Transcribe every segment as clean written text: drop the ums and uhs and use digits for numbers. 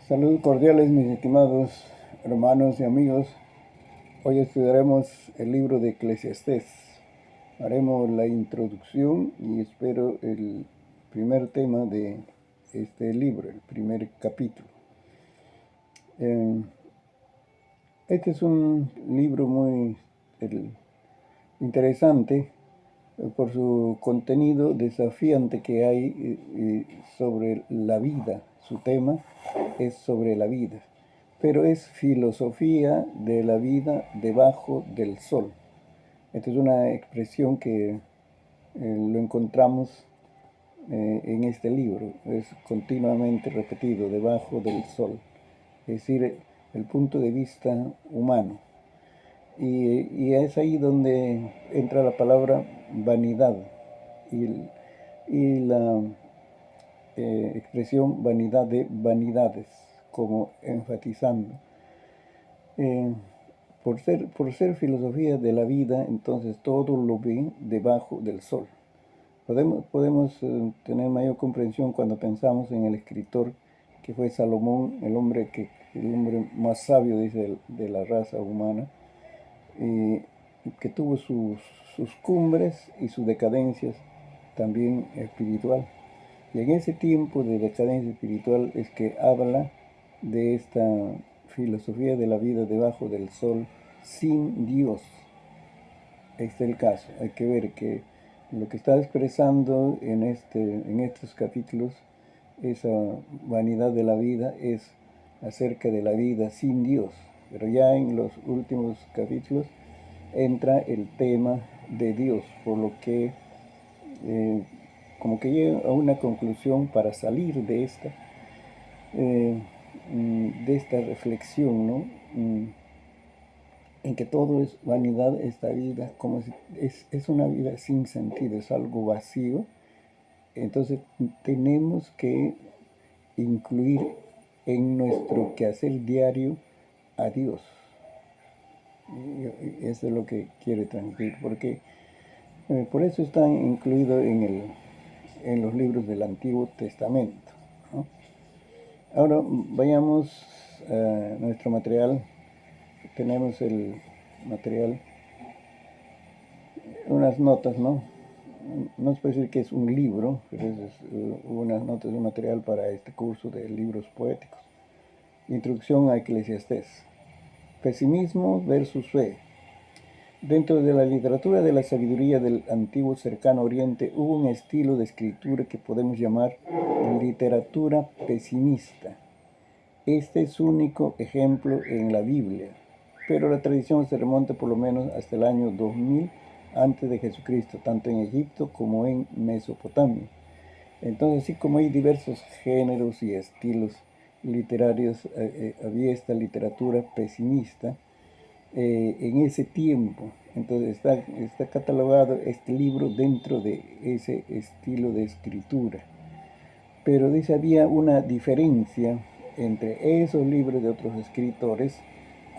Saludos cordiales, mis estimados hermanos y amigos. Hoy estudiaremos el libro de Eclesiastés. Haremos la introducción y espero el primer tema de este libro, el primer capítulo. Este es un libro muy interesante por su contenido desafiante que hay sobre la vida. Su tema es sobre la vida, pero es filosofía de la vida debajo del sol. Esta es una expresión que lo encontramos en este libro, es continuamente repetido, debajo del sol, es decir, el punto de vista humano. Y es ahí donde entra la palabra vanidad y la expresión vanidad de vanidades, como enfatizando. Por ser filosofía de la vida, entonces todo lo ve debajo del sol. Podemos tener mayor comprensión cuando pensamos en el escritor que fue Salomón, el hombre más sabio, dice, de la raza humana, que tuvo sus cumbres y sus decadencias también espiritual. Y en ese tiempo de decadencia espiritual es que habla de esta filosofía de la vida debajo del sol sin Dios. Este es el caso. Hay que ver que lo que está expresando en estos capítulos, esa vanidad de la vida, es acerca de la vida sin Dios. Pero ya en los últimos capítulos entra el tema de Dios, por lo que como que llega a una conclusión para salir de esta reflexión, ¿no? En que todo es vanidad, esta vida, como si es una vida sin sentido, es algo vacío. Entonces tenemos que incluir en nuestro quehacer diario a Dios. Y eso es lo que quiere transmitir, porque por eso está incluido en los libros del Antiguo Testamento, ¿no? Ahora vayamos a nuestro material. Tenemos el material, unas notas, ¿no? No es decir que es un libro, pero es unas notas, un material para este curso de libros poéticos. Introducción a Eclesiastés. Pesimismo versus fe. Dentro de la literatura de la sabiduría del antiguo cercano oriente hubo un estilo de escritura que podemos llamar literatura pesimista. Este es su único ejemplo en la Biblia, pero la tradición se remonta por lo menos hasta el año 2000 antes de Jesucristo, tanto en Egipto como en Mesopotamia. Entonces, así como hay diversos géneros y estilos literarios, había esta literatura pesimista en ese tiempo. Entonces está catalogado este libro dentro de ese estilo de escritura. Pero dice, había una diferencia entre esos libros de otros escritores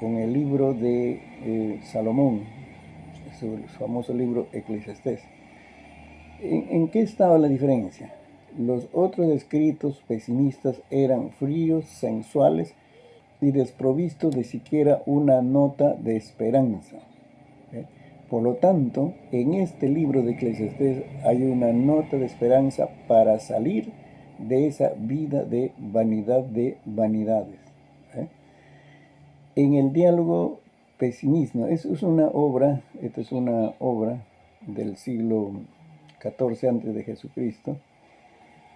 con el libro de Salomón, su famoso libro Eclesiastés. ¿En qué estaba la diferencia? Los otros escritos pesimistas eran fríos, sensuales y desprovistos de siquiera una nota de esperanza. Por lo tanto, en este libro de Eclesiastés hay una nota de esperanza para salir de esa vida de vanidad de vanidades. En el diálogo pesimismo, esta es una obra del siglo XIV antes de Jesucristo.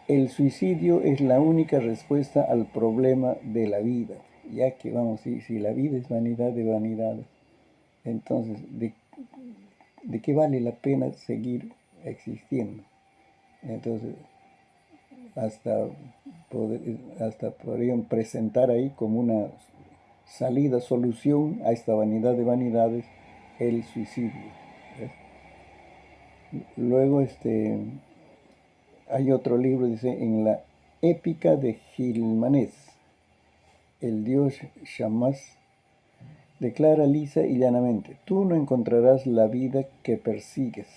El suicidio es la única respuesta al problema de la vida, ya que vamos, si la vida es vanidad de vanidades, entonces ¿de qué vale la pena seguir existiendo? Entonces hasta podrían presentar ahí como una salida, solución a esta vanidad de vanidades, el suicidio. Luego hay otro libro, dice, en la épica de Gilmanés, el dios Shamash declara lisa y llanamente: tú no encontrarás la vida que persigues.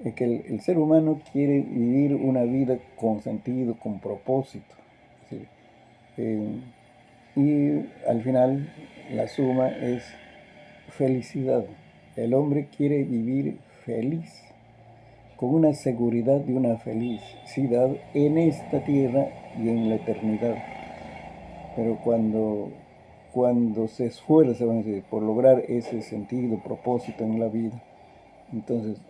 Es que el ser humano quiere vivir una vida con sentido, con propósito. Es decir, y al final la suma es felicidad. El hombre quiere vivir feliz, con una seguridad de una felicidad en esta tierra y en la eternidad. Pero cuando se esfuerza, vamos a decir, por lograr ese sentido, propósito en la vida, entonces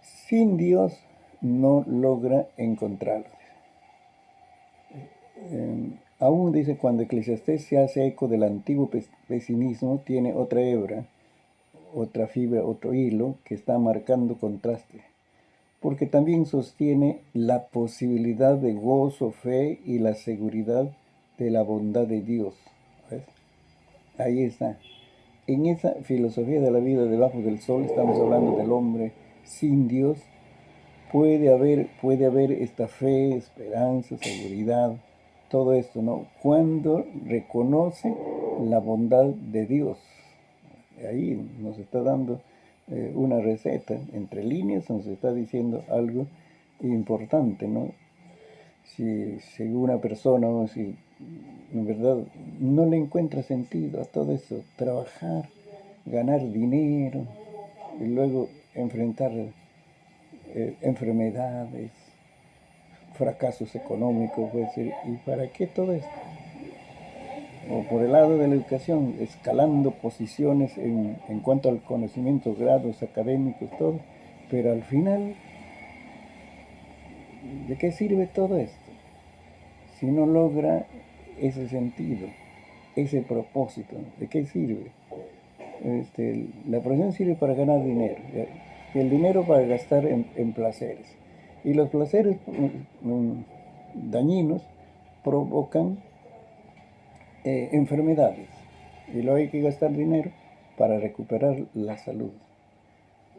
sin Dios no logra encontrarlo. Aún dice, cuando Eclesiastés se hace eco del antiguo pesimismo, tiene otra hebra, otra fibra, otro hilo que está marcando contraste, porque también sostiene la posibilidad de gozo, fe y la seguridad de la bondad de Dios. ¿Ves? Ahí está. En esa filosofía de la vida debajo del sol, estamos hablando del hombre sin Dios, puede haber esta fe, esperanza, seguridad, todo esto, ¿no? Cuando reconoce la bondad de Dios. Ahí nos está dando una receta, entre líneas nos está diciendo algo importante, ¿no? Si una persona, o si en verdad no le encuentra sentido a todo eso, trabajar, ganar dinero y luego enfrentar enfermedades, fracasos económicos, puede decir, ¿y para qué todo esto? O por el lado de la educación, escalando posiciones en cuanto al conocimiento, grados académicos, todo, pero al final, ¿de qué sirve todo esto? Si no logra ese sentido, ese propósito, ¿de qué sirve? La profesión sirve para ganar dinero, y el dinero para gastar en placeres. Y los placeres dañinos provocan enfermedades. Y luego hay que gastar dinero para recuperar la salud.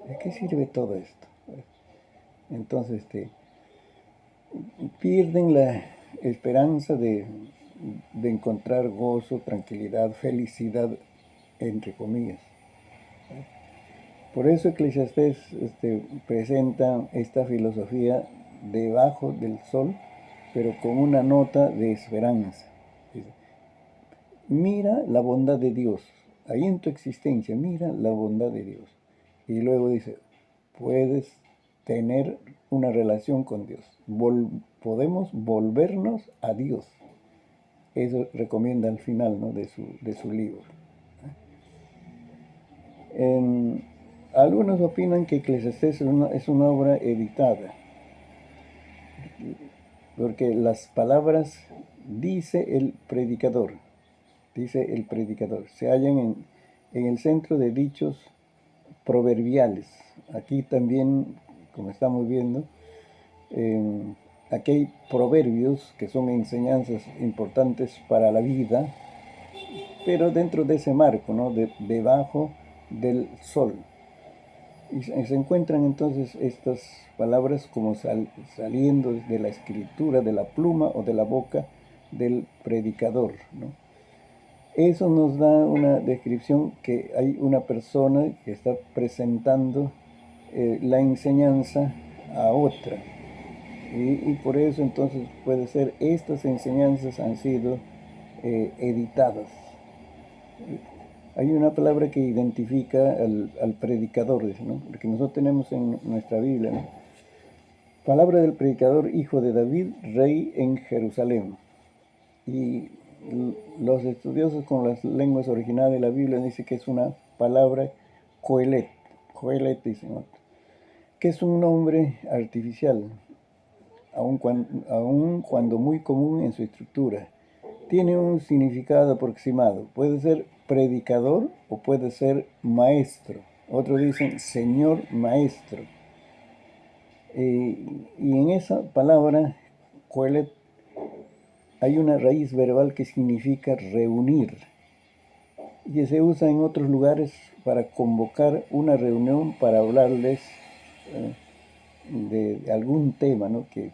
¿De qué sirve todo esto? Entonces pierden la esperanza de encontrar gozo, tranquilidad, felicidad, entre comillas. Por eso Eclesiastés presenta esta filosofía debajo del sol, pero con una nota de esperanza. Mira la bondad de Dios, ahí en tu existencia, mira la bondad de Dios. Y luego dice, puedes tener una relación con Dios, podemos volvernos a Dios. Eso recomienda al final, ¿no?, de su libro. Algunos opinan que Eclesiastés es una obra editada, porque las palabras dice el predicador, se hallan en el centro de dichos proverbiales. Aquí también, como estamos viendo, aquí hay proverbios que son enseñanzas importantes para la vida, pero dentro de ese marco, ¿no?, debajo del sol. Y se encuentran entonces estas palabras como saliendo de la escritura, de la pluma o de la boca del predicador, ¿no? Eso nos da una descripción que hay una persona que está presentando la enseñanza a otra. Y por eso entonces puede ser, estas enseñanzas han sido editadas. Hay una palabra que identifica al predicador, ¿no?, porque nosotros tenemos en nuestra Biblia, ¿no?, palabra del predicador, hijo de David, rey en Jerusalén. Y los estudiosos con las lenguas originales de la Biblia dicen que es una palabra coelet, dicen, ¿no?, que es un nombre artificial, aun cuando muy común en su estructura. Tiene un significado aproximado. Puede ser predicador o puede ser maestro. Otros dicen señor maestro. Y en esa palabra, coelet, hay una raíz verbal que significa reunir. Y que se usa en otros lugares para convocar una reunión para hablarles de algún tema, ¿no?, que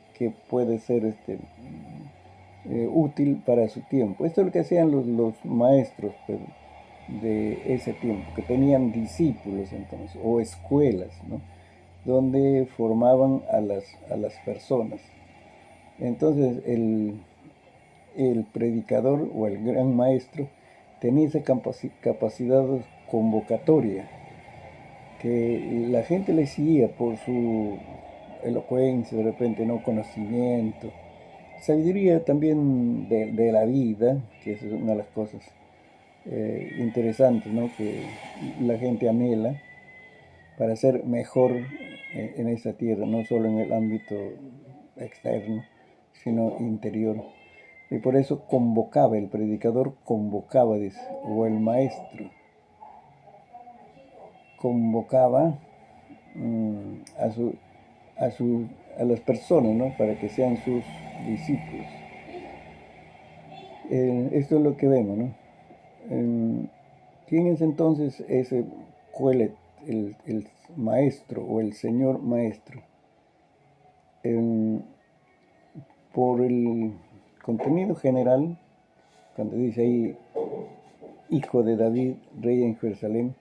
puede ser útil para su tiempo. Esto es lo que hacían los maestros, pues, de ese tiempo, que tenían discípulos entonces, o escuelas, ¿no?, donde formaban a las personas. Entonces el predicador o el gran maestro tenía esa capacidad convocatoria, que la gente le seguía por su elocuencia, de repente, no conocimiento, sabiduría también de la vida, que es una de las cosas interesantes, ¿no? Que la gente anhela para ser mejor en esta tierra, no solo en el ámbito externo, sino interior. Y por eso convocaba, el predicador convocaba, dice, o el maestro convocaba a, su, a las personas, ¿no? Para que sean sus discípulos. Esto es lo que vemos, ¿no? ¿Quién es entonces ese Coelet, el maestro o el señor maestro? Por el contenido general, cuando dice ahí hijo de David, rey en Jerusalén,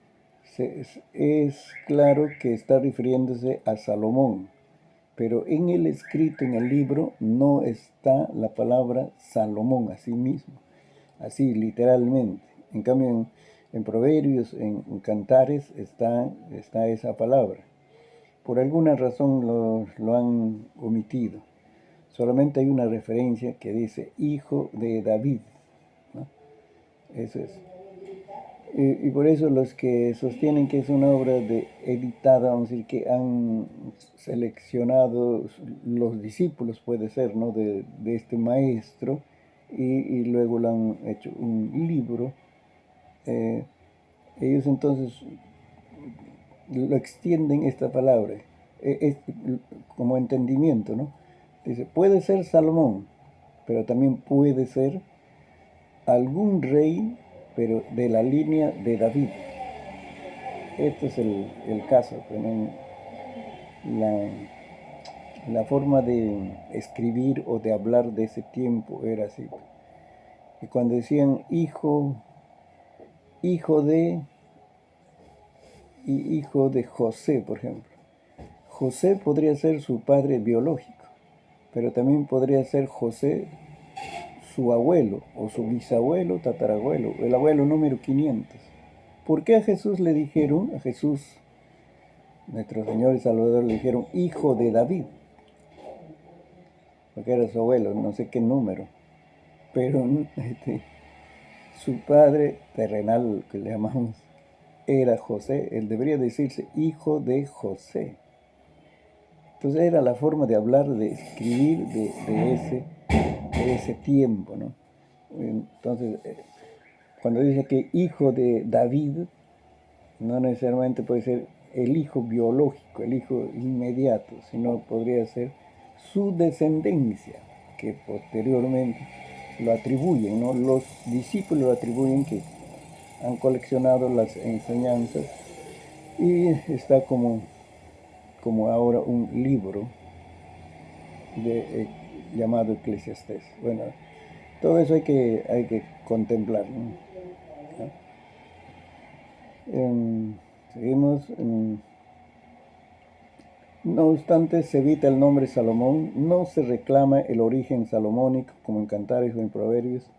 es claro que está refiriéndose a Salomón, pero en el escrito, en el libro, no está la palabra Salomón así mismo, así literalmente. En cambio, en Proverbios, en Cantares, está esa palabra. Por alguna razón lo han omitido. Solamente hay una referencia que dice hijo de David, ¿no? Eso es. Y por eso los que sostienen que es una obra editada, vamos a decir, que han seleccionado los discípulos, puede ser, ¿no? de este maestro, y luego lo han hecho un libro. Ellos entonces lo extienden esta palabra, es como entendimiento, ¿no? Dice, puede ser Salomón, pero también puede ser algún rey, pero de la línea de David. Este es el caso. La forma de escribir o de hablar de ese tiempo era así. Y cuando decían hijo de, y hijo de José, por ejemplo. José podría ser su padre biológico, pero también podría ser José su abuelo, o su bisabuelo, tatarabuelo, el abuelo número 500. ¿Por qué a Jesús le dijeron, a Jesús, nuestro Señor y Salvador, le dijeron hijo de David? Porque era su abuelo, no sé qué número, pero su padre terrenal, que le llamamos, era José. Él debería decirse hijo de José. Entonces era la forma de hablar, de escribir de ese tiempo, ¿no? Entonces, cuando dice que hijo de David, no necesariamente puede ser el hijo biológico, el hijo inmediato, sino podría ser su descendencia, que posteriormente lo atribuyen, ¿no? Los discípulos lo atribuyen, que han coleccionado las enseñanzas, y está como ahora un libro llamado Eclesiastés. Bueno, todo eso hay que contemplar, ¿no? Seguimos. No obstante, se evita el nombre Salomón, no se reclama el origen salomónico como en Cantares o en Proverbios.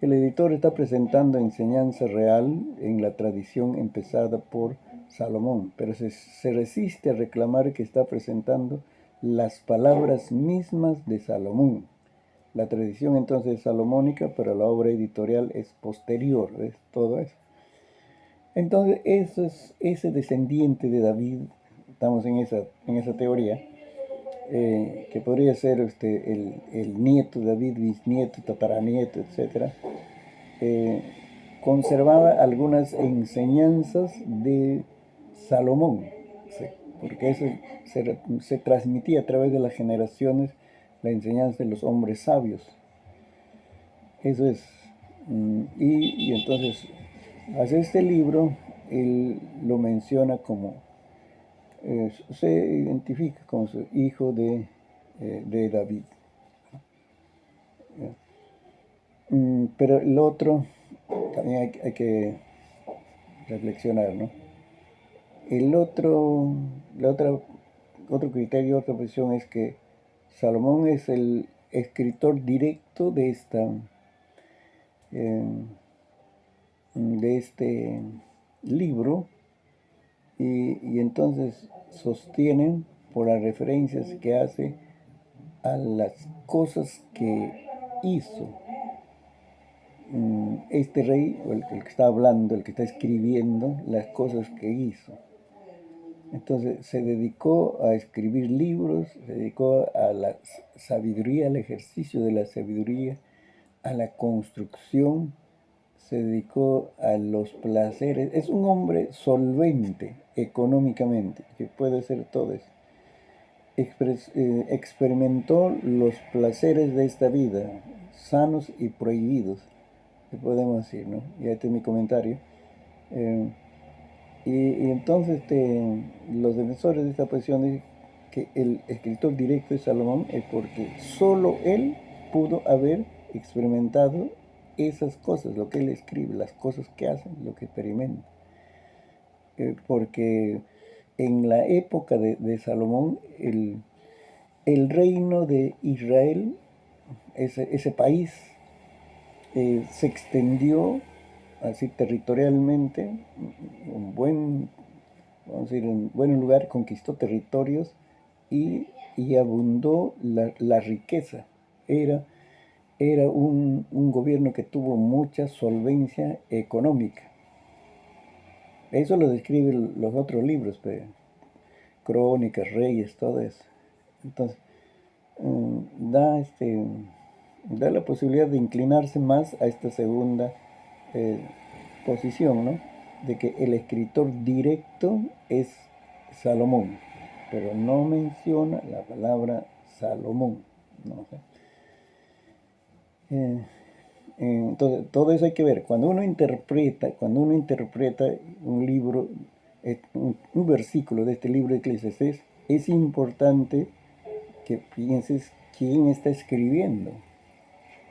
El editor está presentando enseñanza real en la tradición empezada por Salomón, pero se resiste a reclamar que está presentando las palabras mismas de Salomón. La tradición entonces es salomónica, pero la obra editorial es posterior, ¿ves? Todo eso. Entonces, eso es ese descendiente de David, estamos en esa teoría, que podría ser el nieto de David, bisnieto, tataranieto, etc., conservaba algunas enseñanzas de Salomón, ¿sí? Porque eso se transmitía a través de las generaciones, la enseñanza de los hombres sabios. Eso es. Y entonces, hace este libro, él lo menciona como, se identifica como su hijo de David. Pero el otro, también hay que reflexionar, ¿no? El otro criterio, otra posición es que Salomón es el escritor directo de este libro, y entonces sostienen por las referencias que hace a las cosas que hizo este rey, o el que está hablando, el que está escribiendo, las cosas que hizo. Entonces se dedicó a escribir libros, se dedicó a la sabiduría, al ejercicio de la sabiduría, a la construcción, se dedicó a los placeres. Es un hombre solvente económicamente, que puede ser todo eso. Experimentó los placeres de esta vida, sanos y prohibidos, que podemos decir, ¿no? Y este es mi comentario. Y entonces los defensores de esta posición dicen que el escritor directo de Salomón es porque solo él pudo haber experimentado esas cosas, lo que él escribe, las cosas que hace, lo que experimenta. Porque en la época de Salomón, el reino de Israel, ese país, se extendió así territorialmente, vamos a decir, en buen lugar, conquistó territorios y abundó la riqueza. Era un gobierno que tuvo mucha solvencia económica. Eso lo describen los otros libros, Crónicas, Reyes, todo eso. Entonces, da la posibilidad de inclinarse más a esta segunda posición, ¿no? De que el escritor directo es Salomón, pero no menciona la palabra Salomón, ¿no? Entonces, todo eso hay que ver. Cuando uno interpreta un libro, un versículo de este libro de Eclesiastés, es importante que pienses quién está escribiendo,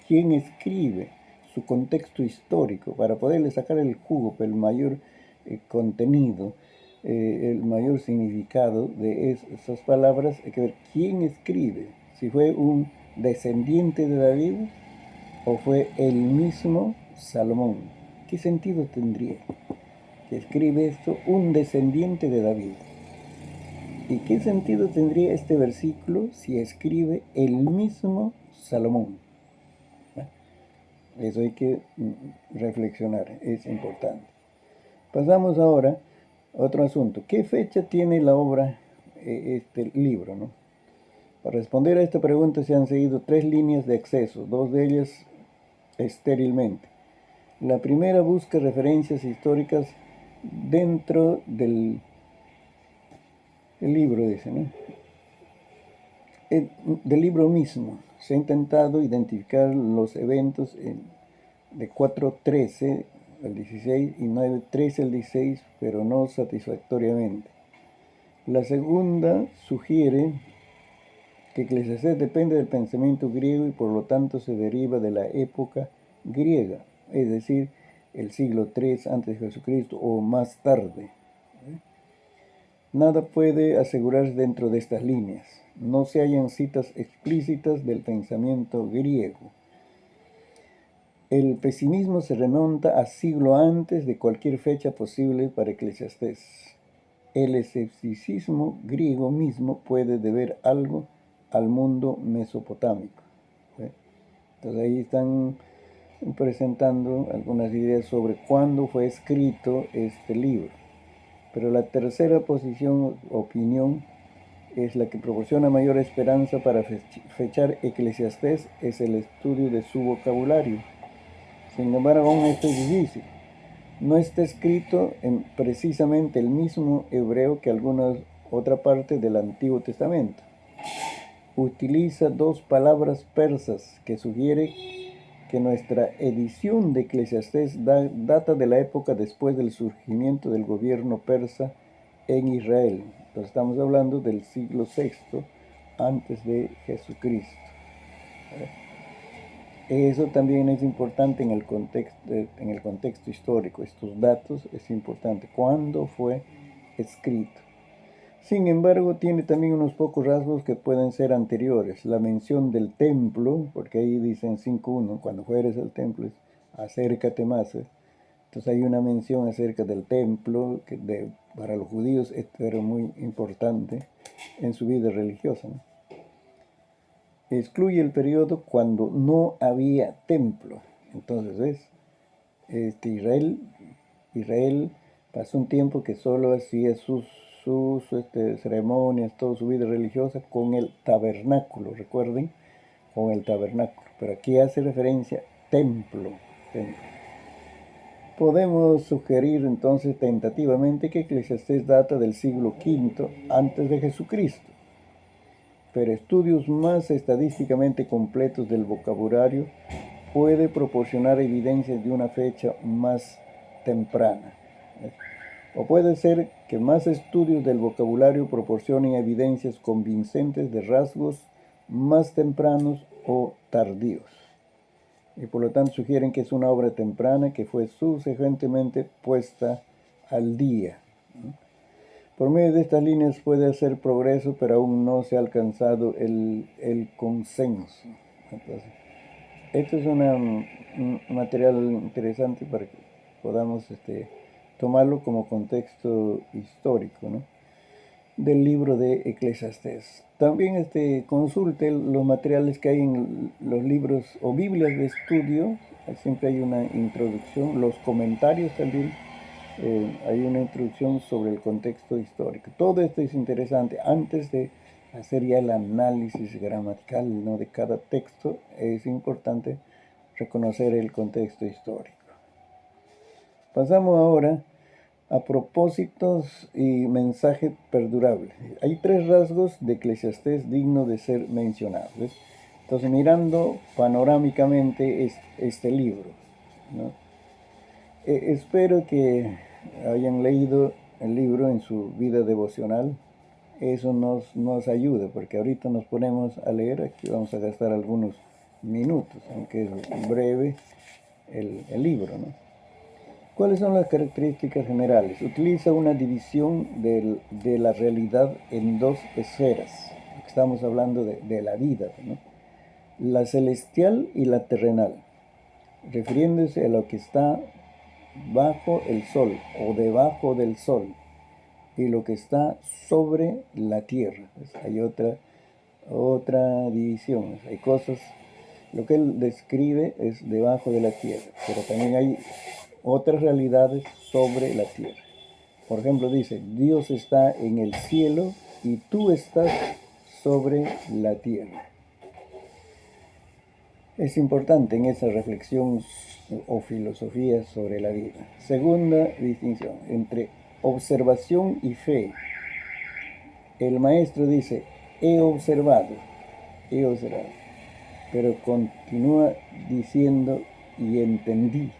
quién escribe, su contexto histórico, para poderle sacar el jugo, el mayor contenido, el mayor significado de esas palabras. Hay que ver quién escribe, si fue un descendiente de David o fue el mismo Salomón. ¿Qué sentido tendría que escribe esto un descendiente de David? ¿Y qué sentido tendría este versículo si escribe el mismo Salomón? Eso hay que reflexionar, es importante. Pasamos ahora a otro asunto. ¿Qué fecha tiene la obra, este libro, ¿no? Para responder a esta pregunta se han seguido 3 líneas de acceso, 2 de ellas estérilmente. La primera busca referencias históricas dentro del libro, dice, ¿no? Del libro mismo. Se ha intentado identificar los eventos de 4:13 al 16 y 9:13 al 16, pero no satisfactoriamente. La segunda sugiere que Eclesiastés depende del pensamiento griego y por lo tanto se deriva de la época griega, es decir, el siglo III antes de Jesucristo o más tarde. Nada puede asegurarse dentro de estas líneas. No se hallan citas explícitas del pensamiento griego. El pesimismo se remonta a siglo antes de cualquier fecha posible para Eclesiastés. El escepticismo griego mismo puede deber algo al mundo mesopotámico. Entonces ahí están presentando algunas ideas sobre cuándo fue escrito este libro. Pero la tercera opinión, es la que proporciona mayor esperanza para fechar Eclesiastés, es el estudio de su vocabulario. Sin embargo, aún esto es difícil. No está escrito en precisamente el mismo hebreo que alguna otra parte del Antiguo Testamento. Utiliza 2 palabras persas que sugiere que nuestra edición de Eclesiastés data de la época después del surgimiento del gobierno persa en Israel. Entonces estamos hablando del siglo VI antes de Jesucristo. Eso también es importante en el contexto histórico. Estos datos es importante. ¿Cuándo fue escrito? Sin embargo, tiene también unos pocos rasgos que pueden ser anteriores. La mención del templo, porque ahí dice en 5.1, cuando fueres al templo, acércate más. Entonces hay una mención acerca del templo, que para los judíos esto era muy importante en su vida religiosa, ¿no? Excluye el periodo cuando no había templo. Entonces, ¿ves? Israel pasó un tiempo que solo hacía sus ceremonias, toda su vida religiosa con el tabernáculo, recuerden, con el tabernáculo. Pero aquí hace referencia templo. Podemos sugerir entonces tentativamente que Eclesiastés data del siglo V antes de Jesucristo, pero estudios más estadísticamente completos del vocabulario puede proporcionar evidencias de una fecha más temprana. O puede ser que más estudios del vocabulario proporcionen evidencias convincentes de rasgos más tempranos o tardíos. Y por lo tanto sugieren que es una obra temprana que fue subsecuentemente puesta al día. Por medio de estas líneas puede hacer progreso, pero aún no se ha alcanzado el consenso. Entonces, esto es un material interesante para que podamos tomarlo como contexto histórico, ¿no?, del libro de Eclesiastés. También consulte los materiales que hay en los libros o Biblias de estudio. Siempre hay una introducción, los comentarios también. Hay una introducción sobre el contexto histórico. Todo esto es interesante. Antes de hacer ya el análisis gramatical, ¿no?, de cada texto, es importante reconocer el contexto histórico. Pasamos ahora a propósitos y mensaje perdurable. Hay 3 rasgos de Eclesiastés dignos de ser mencionados. Entonces, mirando panorámicamente este libro, ¿no?, espero que hayan leído el libro en su vida devocional. Eso nos ayuda, porque ahorita nos ponemos a leer, aquí vamos a gastar algunos minutos, aunque es breve el libro, ¿no? ¿Cuáles son las características generales? Utiliza una división de la realidad en 2 esferas. Estamos hablando de la vida, ¿no?, la celestial y la terrenal, refiriéndose a lo que está bajo el sol o debajo del sol y lo que está sobre la tierra. Hay otra división. Hay cosas, lo que él describe es debajo de la tierra, pero también hay otras realidades sobre la tierra. Por ejemplo, dice, Dios está en el cielo y tú estás sobre la tierra. Es importante en esa reflexión o filosofía sobre la vida. Segunda distinción, entre observación y fe. El maestro dice, he observado, pero continúa diciendo, y entendí.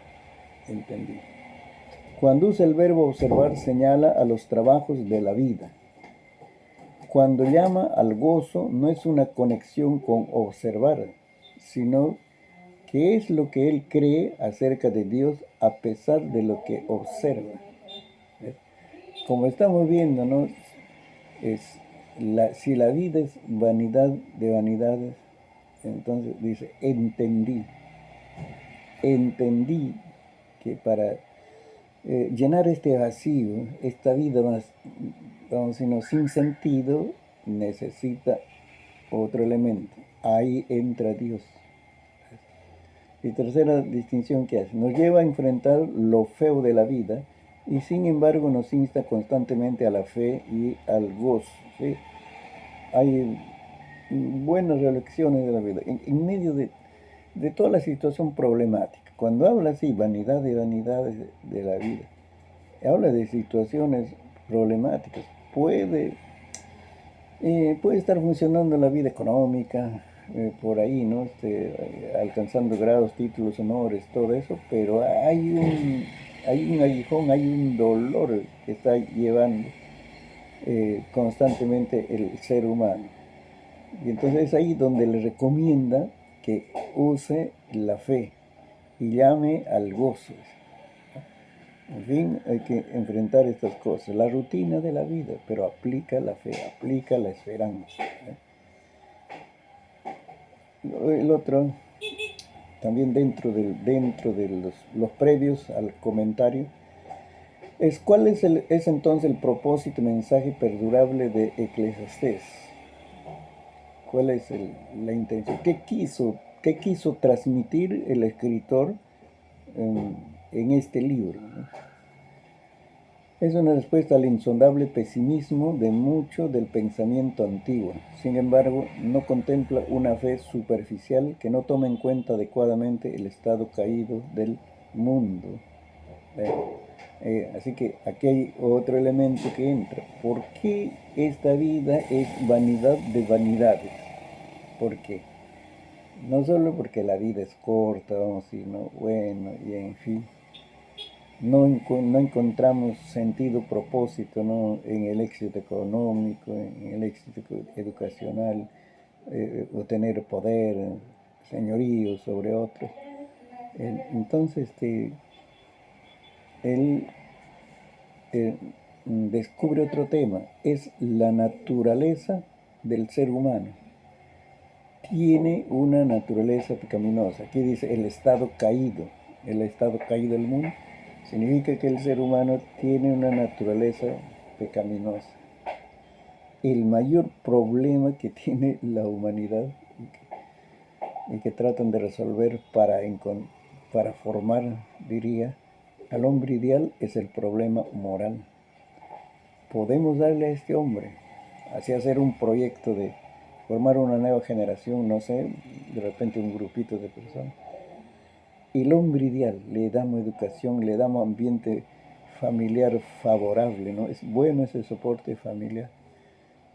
Cuando usa el verbo observar, señala a los trabajos de la vida. Cuando llama al gozo, no es una conexión con observar, sino que es lo que él cree acerca de Dios a pesar de lo que observa. Como estamos viendo, ¿no?, si la vida es vanidad de vanidades, entonces dice, entendí que para llenar este vacío, esta vida más, sin sentido, necesita otro elemento. Ahí entra Dios. Y tercera distinción que hace, nos lleva a enfrentar lo feo de la vida y sin embargo nos insta constantemente a la fe y al gozo, ¿sí? Hay buenas reflexiones de la vida en medio de toda la situación problemática. Cuando habla así, vanidad de vanidades de la vida, habla de situaciones problemáticas. Puede estar funcionando la vida económica, por ahí, ¿no?, alcanzando grados, títulos, honores, todo eso, pero hay un aguijón, hay un dolor que está llevando constantemente el ser humano. Y entonces es ahí donde le recomienda que use la fe y llame al gozo. En fin, hay que enfrentar estas cosas, la rutina de la vida, pero aplica la fe, aplica la esperanza. El otro, también dentro de los previos al comentario, es cuál es entonces el propósito y mensaje perdurable de Eclesiastés. ¿Cuál es la intención? ¿Qué quiso transmitir el escritor en este libro, ¿no? Es una respuesta al insondable pesimismo de mucho del pensamiento antiguo. Sin embargo, no contempla una fe superficial que no toma en cuenta adecuadamente el estado caído del mundo. Así que aquí hay otro elemento que entra. ¿Por qué esta vida es vanidad de vanidades? ¿Por qué? No solo porque la vida es corta, vamos a decir, ¿no? Bueno, y en fin. No encontramos sentido, propósito, ¿no? En el éxito económico, en el éxito educacional, o tener poder, señorío sobre otros. Entonces, él descubre otro tema, es la naturaleza del ser humano. Tiene una naturaleza pecaminosa. Aquí dice el estado caído del mundo. Significa que el ser humano tiene una naturaleza pecaminosa. El mayor problema que tiene la humanidad y que tratan de resolver para formar, diría, al hombre ideal es el problema moral. Podemos darle a este hombre, así hacer un proyecto de formar una nueva generación, no sé, de repente un grupito de personas. El hombre ideal, le damos educación, le damos ambiente familiar favorable, ¿no? Es bueno ese soporte familiar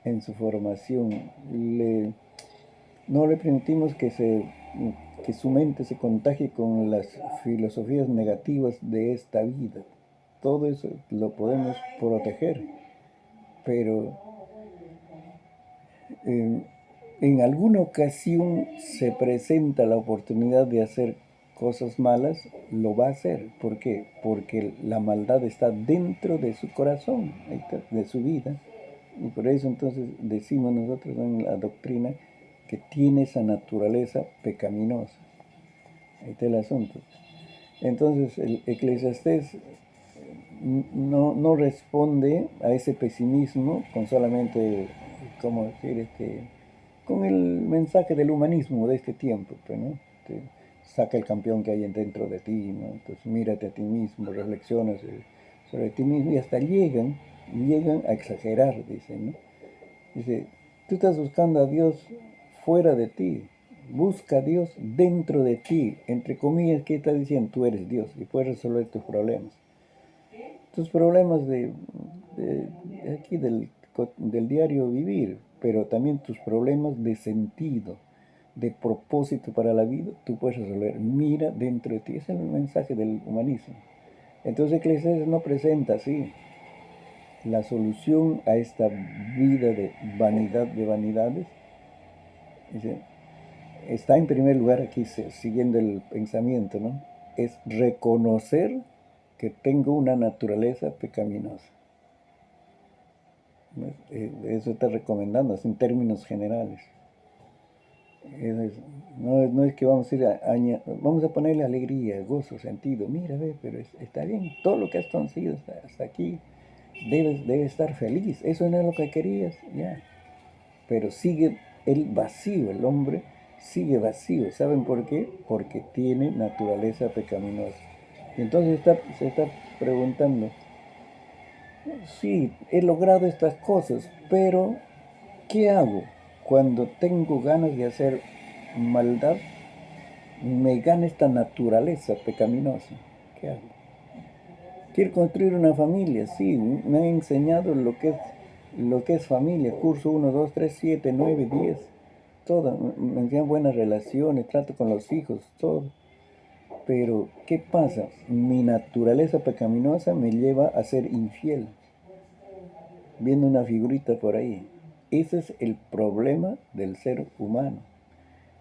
en su formación. No le permitimos que su mente se contagie con las filosofías negativas de esta vida. Todo eso lo podemos proteger, pero en alguna ocasión se presenta la oportunidad de hacer cosas malas, lo va a hacer. ¿Por qué? Porque la maldad está dentro de su corazón, de su vida. Y por eso entonces decimos nosotros en la doctrina que tiene esa naturaleza pecaminosa. Ahí está el asunto. Entonces el Eclesiastés no responde a ese pesimismo con solamente, ¿cómo decir? Con el mensaje del humanismo de este tiempo, pues, ¿no? Saca el campeón que hay dentro de ti, ¿no? Entonces mírate a ti mismo, reflexionas sobre ti mismo y hasta llegan a exagerar, dicen, ¿no? Dice, tú estás buscando a Dios fuera de ti, busca a Dios dentro de ti, entre comillas, ¿qué está diciendo? Tú eres Dios y puedes resolver tus problemas. Tus problemas de aquí del diario vivir, pero también tus problemas de sentido, de propósito para la vida, tú puedes resolver. Mira dentro de ti. Ese es el mensaje del humanismo. Entonces Eclesiastes no presenta así la solución a esta vida de vanidad de vanidades. Dice, está en primer lugar aquí, siguiendo el pensamiento, ¿no? Es reconocer que tengo una naturaleza pecaminosa. Eso está recomendando, en términos generales. No es que vamos a ir vamos a ponerle alegría, gozo, sentido. Mira, ve, pero está bien, todo lo que has conseguido hasta aquí, debes estar feliz. Eso no es lo que querías, ya. Pero sigue el vacío, el hombre sigue vacío. ¿Saben por qué? Porque tiene naturaleza pecaminosa. Y entonces se está preguntando, sí, he logrado estas cosas, pero ¿qué hago cuando tengo ganas de hacer maldad? Me gana esta naturaleza pecaminosa. ¿Qué hago? Quiero construir una familia, sí, me han enseñado lo que es familia, curso 1, 2, 3, 7, 9, 10, todo, me enseñan buenas relaciones, trato con los hijos, todo. Pero, ¿qué pasa? Mi naturaleza pecaminosa me lleva a ser infiel, viendo una figurita por ahí. Ese es el problema del ser humano.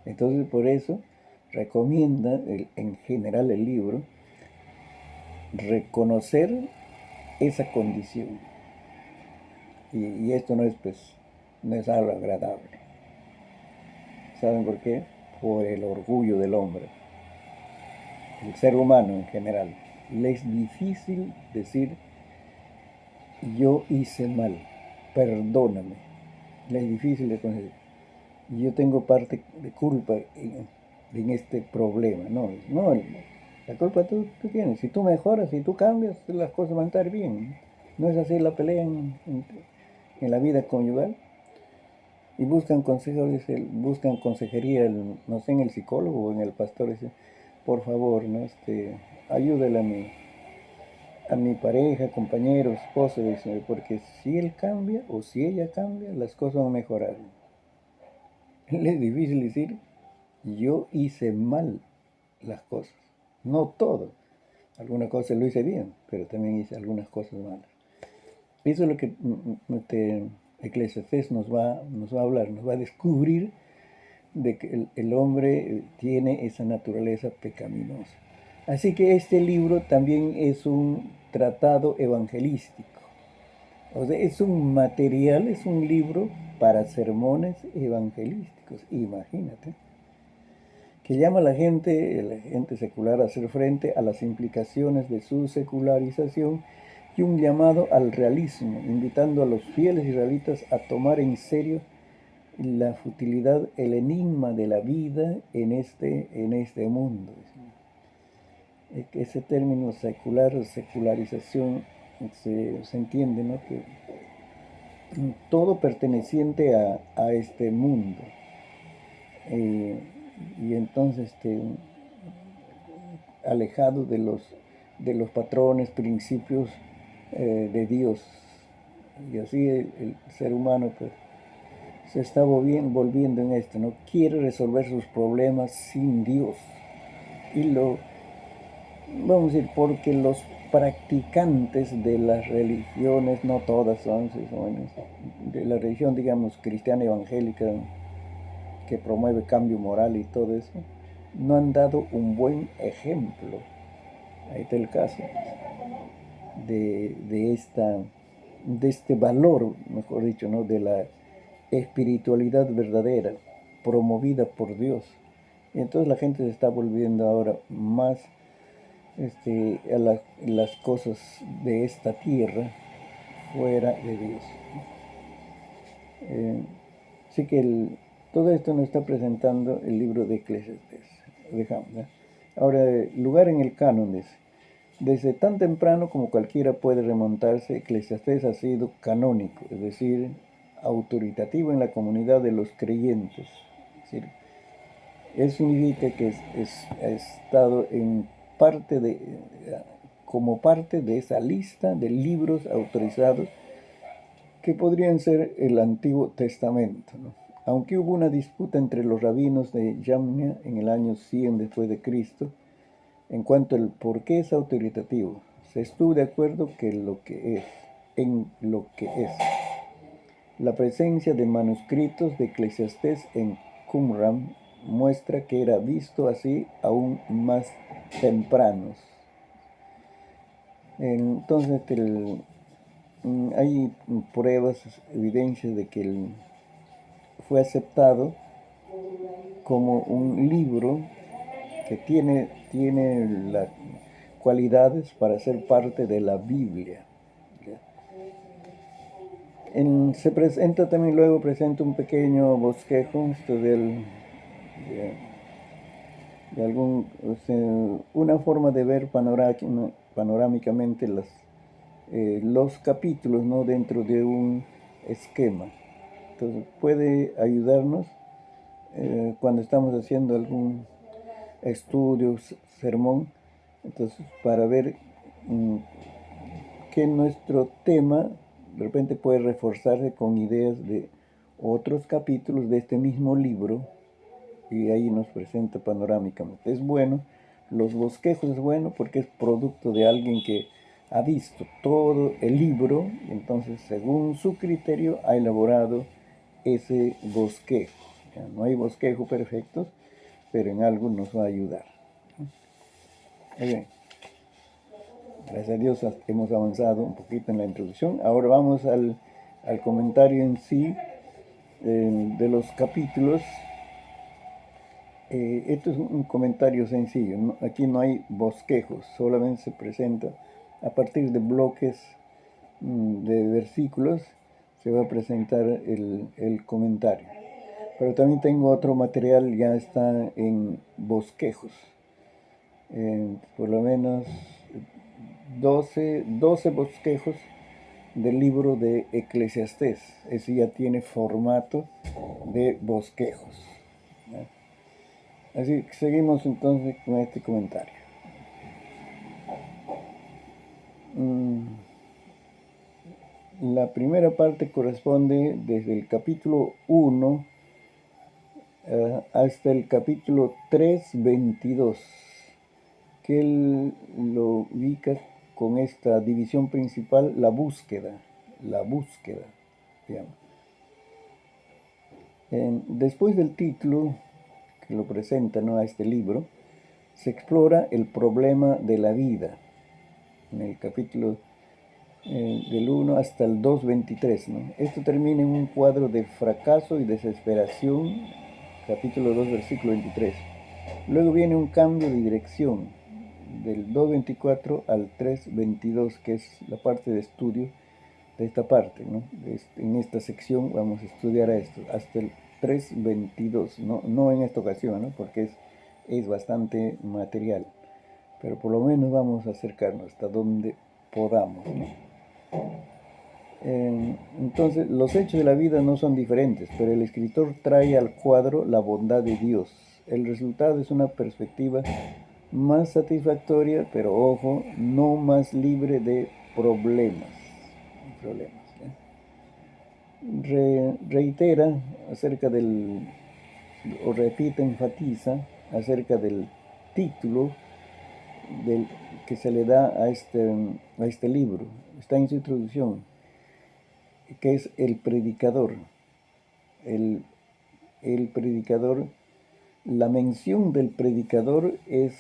Entonces, por eso recomienda en general el libro reconocer esa condición. Y esto no es, pues, no es algo agradable. ¿Saben por qué? Por el orgullo del hombre, el ser humano en general. Le es difícil decir, yo hice mal, perdóname. Le es difícil de conseguir. Yo tengo parte de culpa en este problema. No, la culpa tú tienes. Si tú mejoras, si tú cambias, las cosas van a estar bien. No es así la pelea en la vida conyugal. Y buscan consejos, buscan consejería, no sé, en el psicólogo o en el pastor. Dice, por favor, ¿no? Ayúdale a mi pareja, compañero, esposo, dice, porque si él cambia o si ella cambia, las cosas van a mejorar. Es difícil decir, yo hice mal las cosas. No todo. Algunas cosas lo hice bien, pero también hice algunas cosas malas. Eso es lo que Eclesiastés nos va a hablar, nos va a descubrir de que el hombre tiene esa naturaleza pecaminosa. Así que este libro también es un tratado evangelístico. O sea, es un material, es un libro para sermones evangelísticos, imagínate, que llama a la gente secular a hacer frente a las implicaciones de su secularización y un llamado al realismo, invitando a los fieles israelitas a tomar en serio la futilidad, el enigma de la vida en este mundo. Ese término secular, secularización, se entiende, ¿no? Que todo perteneciente a este mundo. Y entonces alejado de los patrones, principios de Dios. Y así el ser humano pues se está volviendo en esto, no quiere resolver sus problemas sin Dios. Y vamos a decir, porque los practicantes de las religiones, no todas son, de la religión, digamos, cristiana evangélica, que promueve cambio moral y todo eso, no han dado un buen ejemplo. Ahí está el caso de este valor, mejor dicho, ¿no? De la espiritualidad verdadera, promovida por Dios. Y entonces la gente se está volviendo ahora más a las cosas de esta tierra fuera de Dios. Así que todo esto nos está presentando el libro de Eclesiastés. Dejamos, ¿eh? Ahora, lugar en el canon. Desde tan temprano como cualquiera puede remontarse, Eclesiastés ha sido canónico, es decir, autoritativo en la comunidad de los creyentes. Es decir, eso significa que ha estado como parte de esa lista de libros autorizados que podrían ser el Antiguo Testamento, ¿no? Aunque hubo una disputa entre los rabinos de Yamnia en el año 100 después de Cristo, en cuanto al por qué es autoritativo, se estuvo de acuerdo en lo que es. La presencia de manuscritos de Eclesiastés en Qumran muestra que era visto así aún más tempranos. Entonces, hay pruebas, evidencias de que fue aceptado como un libro que tiene las cualidades para ser parte de la Biblia. Se presenta también, luego presenta un pequeño bosquejo de una forma de ver panorámicamente los capítulos, ¿no? Dentro de un esquema. Entonces puede ayudarnos cuando estamos haciendo algún estudio, sermón, entonces para ver que nuestro tema de repente puede reforzarse con ideas de otros capítulos de este mismo libro, y ahí nos presenta panorámicamente. Es bueno, los bosquejos es bueno porque es producto de alguien que ha visto todo el libro, y entonces según su criterio ha elaborado ese bosquejo. Ya, no hay bosquejo perfectos, pero en algo nos va a ayudar. Muy bien. Gracias a Dios hemos avanzado un poquito en la introducción. Ahora vamos al comentario en sí de los capítulos. Esto es un comentario sencillo, ¿no? Aquí no hay bosquejos, solamente se presenta a partir de bloques de versículos, se va a presentar el comentario. Pero también tengo otro material, ya está en bosquejos, por lo menos 12 bosquejos del libro de Eclesiastés. Ese ya tiene formato de bosquejos, ¿no? Así que seguimos entonces con este comentario. La primera parte corresponde desde el capítulo 1 hasta el capítulo 3:22, que él lo ubica con esta división principal, la búsqueda, se llama. Después del título que lo presenta, ¿no?, a este libro, se explora el problema de la vida, en el capítulo del 1 hasta el 2:23, ¿no? Esto termina en un cuadro de fracaso y desesperación, capítulo 2, versículo 23. Luego viene un cambio de dirección, del 2:24 al 3:22, que es la parte de estudio de esta parte, ¿no? En esta sección vamos a estudiar esto, hasta el 3:22, no en esta ocasión, ¿no?, porque es bastante material, pero por lo menos vamos a acercarnos hasta donde podamos, ¿no? Entonces, los hechos de la vida no son diferentes, pero el escritor trae al cuadro la bondad de Dios. El resultado es una perspectiva más satisfactoria, pero ojo, no más libre de problemas. Reitera acerca o repite, enfatiza acerca del título que se le da a este libro. Está en su introducción, que es el predicador. El predicador, la mención del predicador es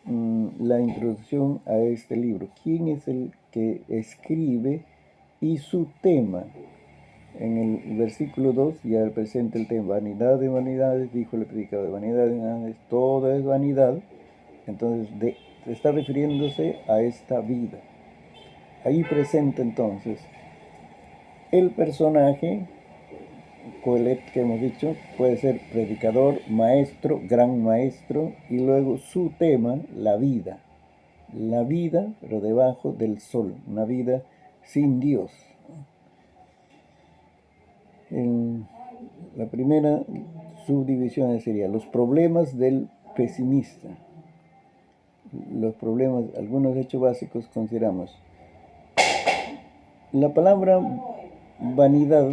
la introducción a este libro. ¿Quién es el que escribe y su tema? En el versículo 2 ya presenta el tema: vanidad de vanidades, dijo el predicador, vanidad de vanidades, todo es vanidad. Entonces está refiriéndose a esta vida. Ahí presenta entonces el personaje. Coelet, que hemos dicho, puede ser predicador, maestro, gran maestro, y luego su tema, la vida, pero debajo del sol, una vida sin Dios. La primera subdivisión sería los problemas del pesimista. Los problemas, algunos hechos básicos consideramos. La palabra vanidad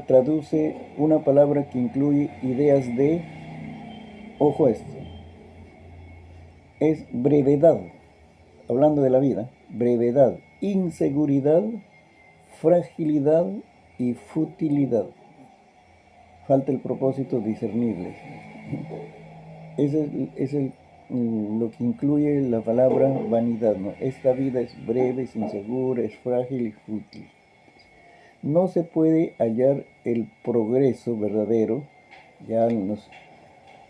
traduce una palabra que incluye ideas de, ojo esto, es brevedad, hablando de la vida, brevedad, inseguridad, fragilidad y futilidad. Falta el propósito discernible. Ese es lo que incluye la palabra vanidad, ¿no? Esta vida es breve, es insegura, es frágil y fútil. No se puede hallar el progreso verdadero. Ya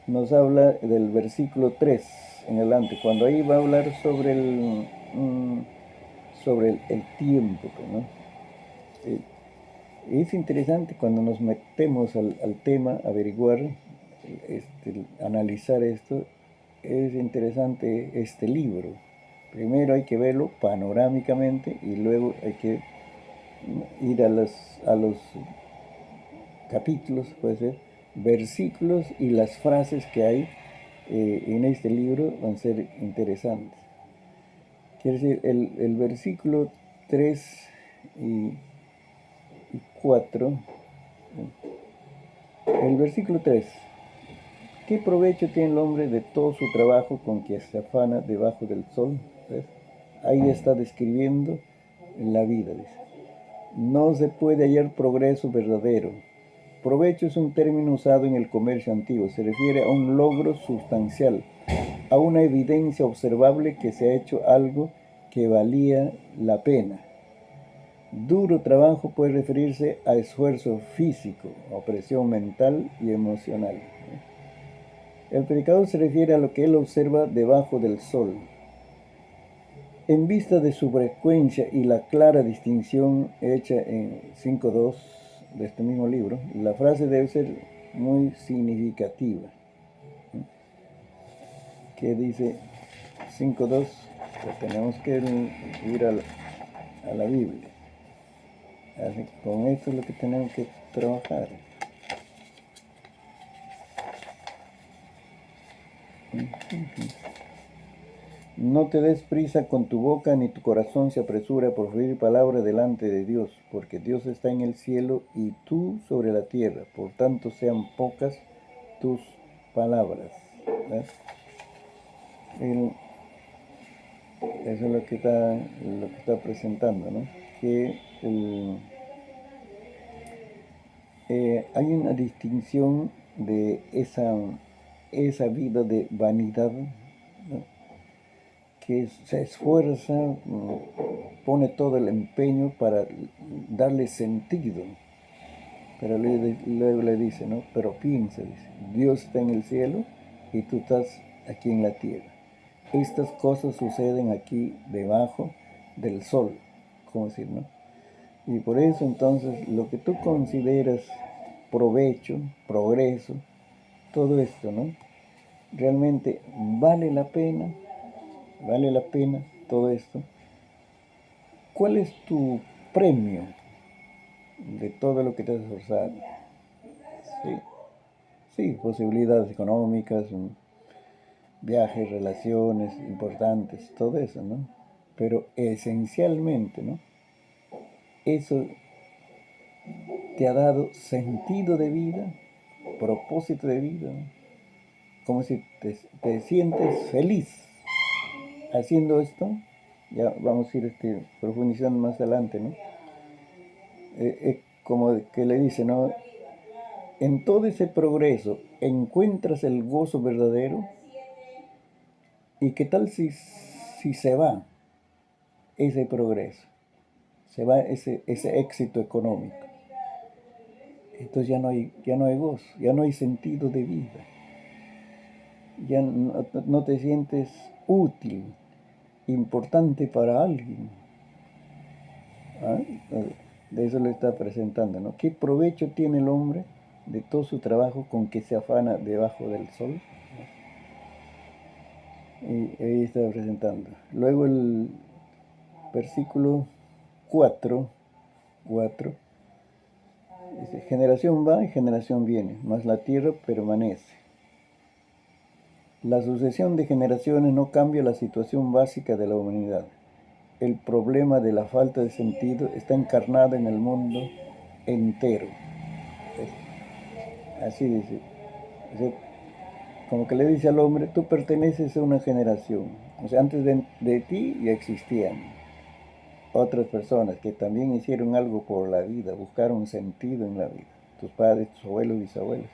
nos habla del versículo 3 en adelante, cuando ahí va a hablar sobre el tiempo, ¿no? Es interesante cuando nos metemos al tema, averiguar, analizar esto. Es interesante este libro. Primero hay que verlo panorámicamente y luego hay que ir a los capítulos, puede ser, versículos, y las frases que hay en este libro van a ser interesantes. Quiere decir, el versículo 3 y 4, el versículo 3: ¿qué provecho tiene el hombre de todo su trabajo con que se afana debajo del sol? ¿Ves? Ahí está describiendo la vida, dice. No se puede hallar progreso verdadero. Provecho es un término usado en el comercio antiguo. Se refiere a un logro sustancial, a una evidencia observable que se ha hecho algo que valía la pena. Duro trabajo puede referirse a esfuerzo físico, o presión mental y emocional. El predicador se refiere a lo que él observa debajo del sol. En vista de su frecuencia y la clara distinción hecha en 5.2 de este mismo libro, la frase debe ser muy significativa. Que dice 5.2, pues tenemos que ir a la Biblia. Así que con esto es lo que tenemos que trabajar. No te des prisa con tu boca, ni tu corazón se apresura a proferir palabra delante de Dios, porque Dios está en el cielo y tú sobre la tierra. Por tanto, sean pocas tus palabras. Eso es lo que está presentando, ¿no? Que hay una distinción de esa vida de vanidad, ¿no? Que se esfuerza, pone todo el empeño para darle sentido. Pero luego le dice, ¿no? Pero piensa, dice, Dios está en el cielo y tú estás aquí en la tierra. Estas cosas suceden aquí debajo del sol, como decir, ¿no? Y por eso entonces lo que tú consideras provecho, progreso, todo esto, ¿no? Realmente vale la pena todo esto. ¿Cuál es tu premio de todo lo que te has esforzado? Sí, posibilidades económicas, viajes, relaciones importantes, todo eso, ¿no? Pero esencialmente, ¿no? Eso te ha dado sentido de vida, propósito de vida, ¿no? Como si te sientes feliz haciendo esto. Ya vamos a ir profundizando más adelante, ¿no? Como que le dice, ¿no? En todo ese progreso encuentras el gozo verdadero. ¿Y qué tal si se va ese progreso? Se va ese éxito económico. Entonces ya no hay gozo, ya no hay sentido de vida. Ya no te sientes útil, importante para alguien. ¿Ah? De eso le está presentando, ¿no? ¿Qué provecho tiene el hombre de todo su trabajo con que se afana debajo del sol? Y ahí está presentando. Luego el versículo 4 dice, generación va y generación viene, mas la tierra permanece. La sucesión de generaciones no cambia la situación básica de la humanidad. El problema de la falta de sentido está encarnado en el mundo entero. Así dice. Como que le dice al hombre, tú perteneces a una generación. O sea, antes de ti ya existían otras personas que también hicieron algo por la vida, buscaron sentido en la vida. Tus padres, tus abuelos, bisabuelos.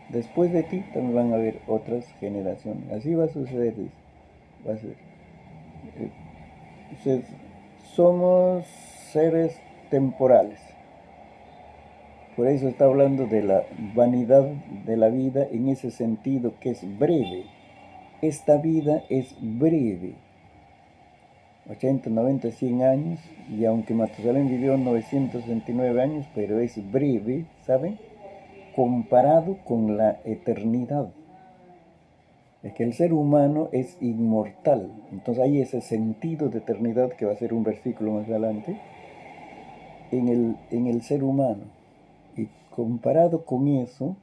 Después de ti también van a haber otras generaciones. Así va a suceder, dice. Va a ser. Entonces, somos seres temporales. Por eso está hablando de la vanidad de la vida en ese sentido que es breve. Esta vida es breve. 80, 90, 100 años, y aunque Matusalén vivió 969 años, pero es breve, ¿saben? Comparado con la eternidad. Es que el ser humano es inmortal. Entonces hay ese sentido de eternidad que va a ser un versículo más adelante en el ser humano. Y comparado con eso,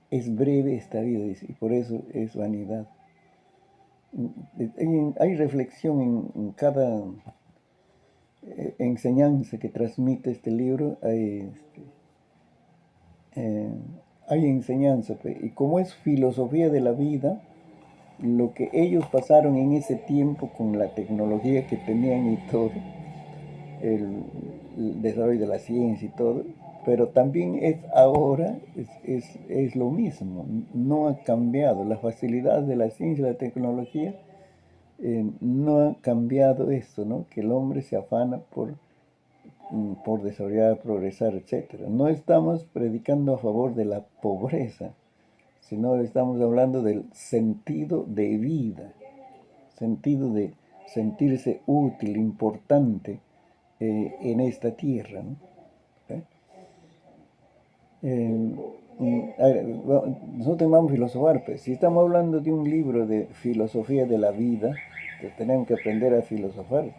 es breve esta vida, y por eso es vanidad. Hay reflexión en cada enseñanza que transmite este libro, hay enseñanza, y como es filosofía de la vida, lo que ellos pasaron en ese tiempo con la tecnología que tenían y todo, el desarrollo de la ciencia y todo, pero también es ahora, es lo mismo, no ha cambiado. La facilidad de la ciencia y la tecnología no ha cambiado esto, ¿no? Que el hombre se afana por desarrollar, progresar, etcétera. No estamos predicando a favor de la pobreza, sino estamos hablando del sentido de vida, sentido de sentirse útil, importante en esta tierra, ¿no? ¿Eh? Eh, nosotros vamos a filosofar, pues si estamos hablando de un libro de filosofía de la vida, que tenemos que aprender a filosofar.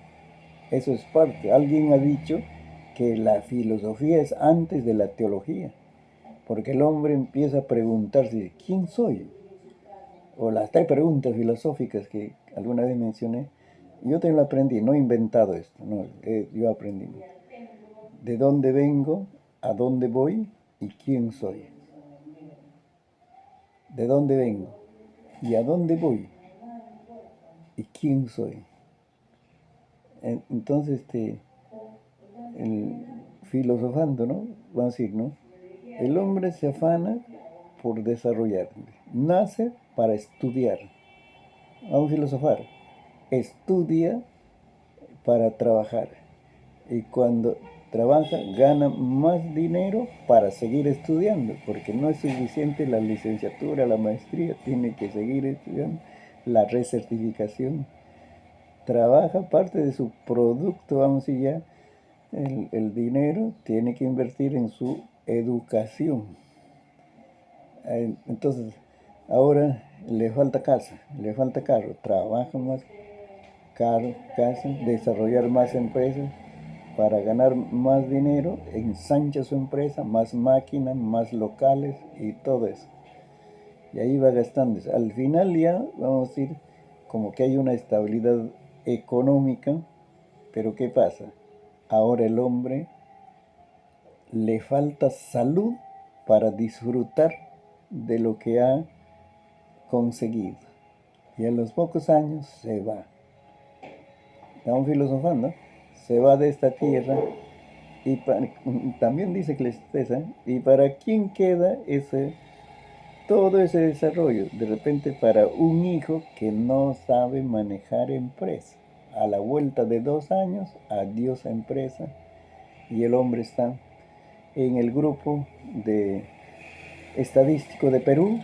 Eso es parte. Alguien ha dicho que la filosofía es antes de la teología, porque el hombre empieza a preguntarse, ¿quién soy? O las tres preguntas filosóficas que alguna vez mencioné. Yo te lo aprendí, no he inventado esto, no, yo aprendí. ¿De dónde vengo? ¿A dónde voy? ¿Y quién soy? ¿De dónde vengo? ¿Y a dónde voy? ¿Y quién soy? Entonces, filosofando, ¿no? Vamos a decir, ¿no? El hombre se afana por desarrollar. Nace para estudiar. Vamos a filosofar. Estudia para trabajar. Y cuando trabaja, gana más dinero para seguir estudiando, porque no es suficiente la licenciatura, la maestría, tiene que seguir estudiando, la recertificación. Trabaja parte de su producto, vamos a decir ya, el dinero tiene que invertir en su educación. Entonces, ahora le falta casa, le falta carro, trabaja más, carro, casa, desarrollar más empresas para ganar más dinero, ensancha su empresa, más máquinas, más locales y todo eso. Y ahí va gastando. Al final ya, vamos a decir, como que hay una estabilidad económica, pero ¿qué pasa? Ahora el hombre le falta salud para disfrutar de lo que ha conseguido. Y a los pocos años se va. Estamos filosofando. Se va de esta tierra. Y también dice Eclesiastés, ¿y para quién queda todo ese desarrollo? De repente para un hijo que no sabe manejar empresa. A la vuelta de 2 años, adiós a empresa. Y el hombre está en el grupo de estadístico de Perú,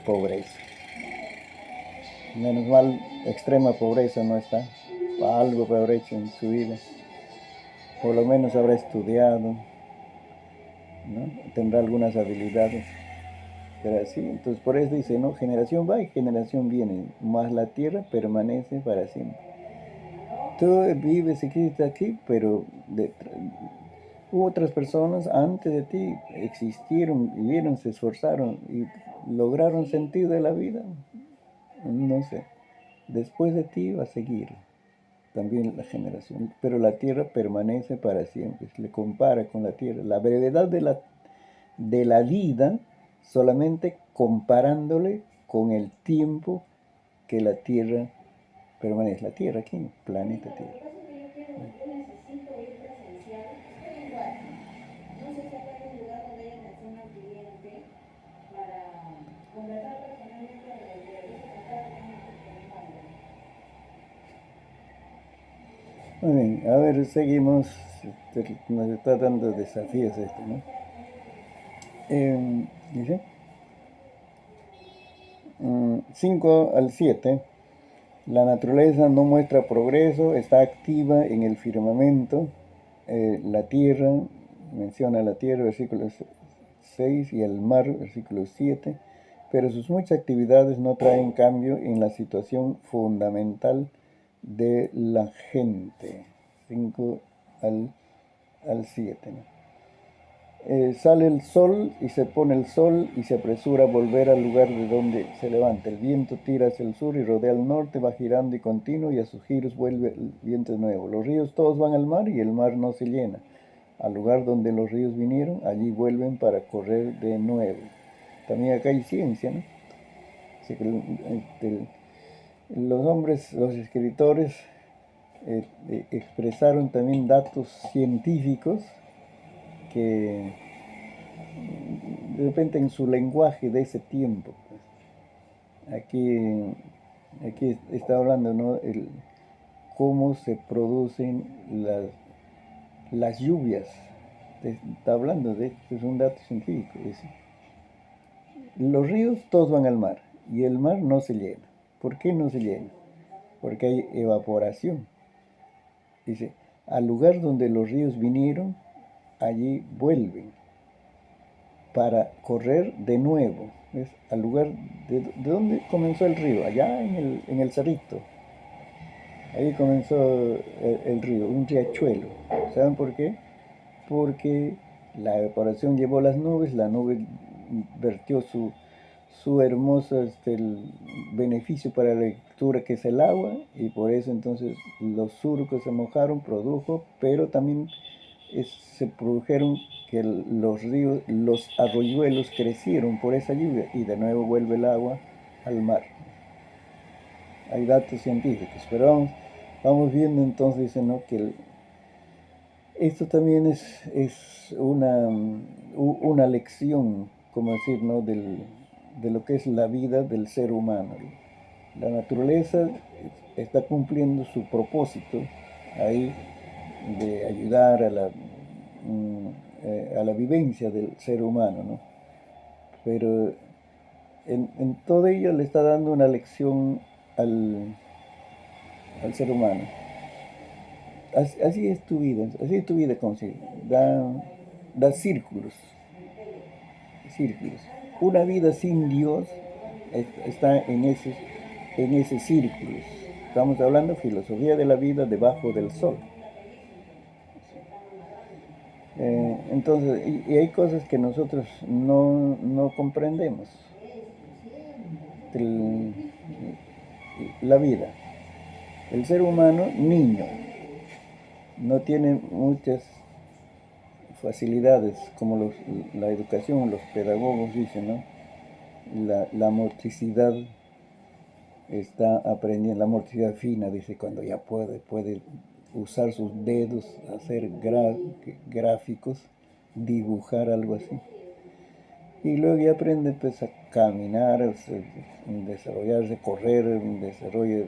pobreza. Menos mal, extrema pobreza no está. Algo que habrá hecho en su vida. Por lo menos habrá estudiado, ¿no? Tendrá algunas habilidades. Pero así, entonces por eso dice, ¿no? Generación va y generación viene, más la tierra permanece para siempre. Tú vives y existes aquí, pero hubo otras personas antes de ti, existieron, vivieron, se esforzaron y lograron sentido de la vida. No sé, después de ti va a seguir también la generación, pero la tierra permanece para siempre. Se le compara con la tierra. La brevedad de la vida solamente comparándole con el tiempo que la tierra permanece. La tierra aquí, planeta tierra. Muy bien, a ver, seguimos. Nos está dando desafíos esto, ¿no? Dice 5 al 7. La naturaleza no muestra progreso, está activa en el firmamento. La tierra, menciona la tierra, versículo 6, y el mar, versículo 7. Pero sus muchas actividades no traen cambio en la situación fundamental de la gente. 5 al 7, ¿no? Sale el sol y se pone el sol y se apresura a volver al lugar de donde se levanta. El viento tira hacia el sur y rodea al norte, va girando y continuo, y a sus giros vuelve el viento de nuevo. Los ríos todos van al mar y el mar no se llena. Al lugar donde los ríos vinieron, allí vuelven para correr de nuevo. También acá hay ciencia, ¿no? Así que los hombres, los escritores, expresaron también datos científicos que de repente en su lenguaje de ese tiempo. Aquí, aquí está hablando, ¿no? Cómo se producen las lluvias. Está hablando de esto, es un dato científico. Los ríos todos van al mar y el mar no se llena. ¿Por qué no se llena? Porque hay evaporación. Dice, al lugar donde los ríos vinieron, allí vuelven para correr de nuevo. ¿Ves? Al lugar de donde comenzó el río, allá en el Cerrito. Ahí comenzó el río, un riachuelo. ¿Saben por qué? Porque la evaporación llevó las nubes, la nube vertió su hermoso beneficio para la agricultura que es el agua, y por eso entonces los surcos se mojaron, produjo, pero también se produjeron que los ríos, los arroyuelos crecieron por esa lluvia y de nuevo vuelve el agua al mar. Hay datos científicos, pero vamos viendo entonces, ¿no? Que esto también es una lección, como decir, ¿no? De lo que es la vida del ser humano. La naturaleza está cumpliendo su propósito ahí de ayudar a la vivencia del ser humano, ¿no? Pero en todo ello le está dando una lección al ser humano. Así es tu vida, así es tu vida consigo. Da círculos, círculos. Una vida sin Dios está en ese círculo. Estamos hablando de filosofía de la vida debajo del sol. Entonces, y hay cosas que nosotros no comprendemos. El- la vida. El ser humano, niño, no tiene muchas facilidades como la educación, los pedagogos dicen, ¿no? La motricidad está aprendiendo, la motricidad fina, dice, cuando ya puede usar sus dedos, hacer gráficos, dibujar algo así. Y luego ya aprende pues a caminar, desarrollarse, correr, desarrollo.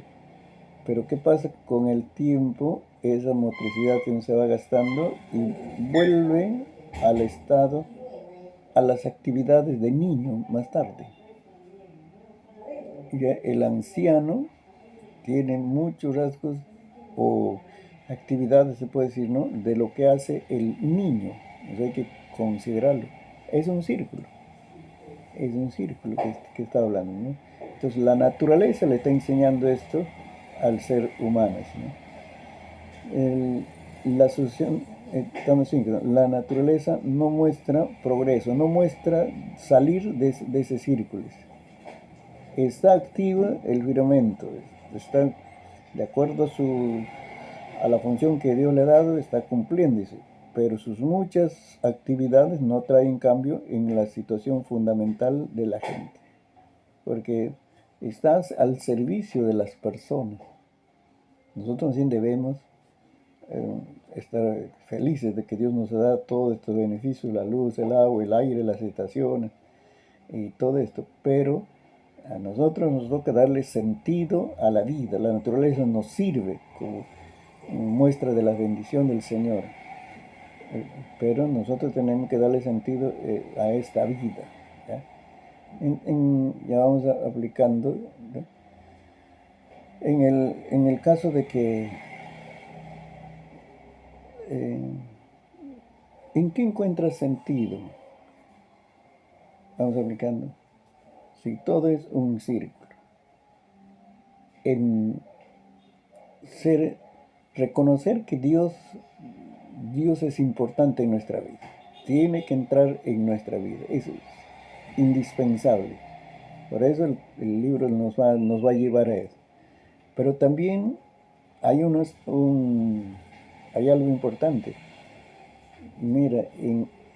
Pero ¿qué pasa con el tiempo? Esa motricidad que se va gastando y vuelve al estado, a las actividades de niño más tarde. Ya el anciano tiene muchos rasgos o actividades, se puede decir, ¿no? De lo que hace el niño. Eso hay que considerarlo. Es un círculo. Es un círculo que está hablando, ¿no? Entonces la naturaleza le está enseñando esto al ser humano, ¿no? La asociación, estamos diciendo, la naturaleza no muestra progreso, no muestra salir de ese círculo. Está activa el filamento, está de acuerdo a la función que Dios le ha dado, está cumpliéndose, pero sus muchas actividades no traen cambio en la situación fundamental de la gente, porque estás al servicio de las personas. Nosotros también debemos estar felices de que Dios nos da todos estos beneficios, la luz, el agua, el aire, las estaciones y todo esto, pero a nosotros nos toca darle sentido a la vida. La naturaleza nos sirve como muestra de la bendición del Señor, pero nosotros tenemos que darle sentido a esta vida. ¿Ya? Ya vamos aplicando, ¿ya? En el caso de que ¿en qué encuentras sentido? Vamos aplicando. Si todo es un círculo. En reconocer que Dios es importante en nuestra vida. Tiene que entrar en nuestra vida. Eso es indispensable. Por eso el libro nos va a llevar a eso. Pero también hay hay algo importante. Mira,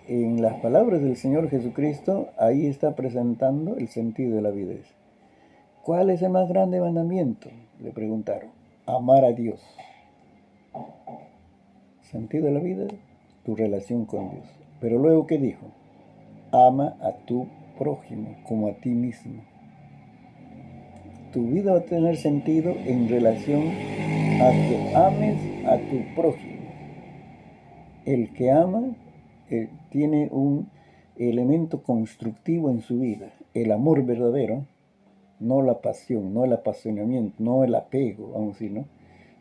en las palabras del Señor Jesucristo, ahí está presentando el sentido de la vida. ¿Cuál es el más grande mandamiento? Le preguntaron. Amar a Dios. Sentido de la vida, tu relación con Dios. Pero luego, ¿qué dijo? ama a tu prójimo como a ti mismo. Tu vida va a tener sentido en relación a que ames a tu prójimo. El que ama tiene un elemento constructivo en su vida. El amor verdadero, no la pasión, no el apasionamiento, no el apego, vamos a decir, ¿no?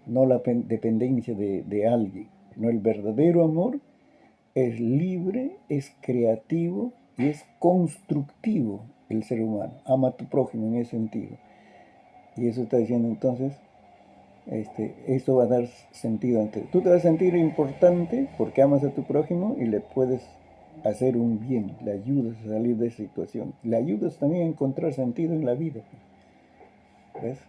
No la dependencia de alguien. No, el verdadero amor es libre, es creativo y es constructivo el ser humano. Ama a tu prójimo en ese sentido. Y eso está diciendo entonces, esto va a dar sentido. Tú te vas a sentir importante porque amas a tu prójimo y le puedes hacer un bien, le ayudas a salir de esa situación. Le ayudas también a encontrar sentido en la vida. ¿Ves?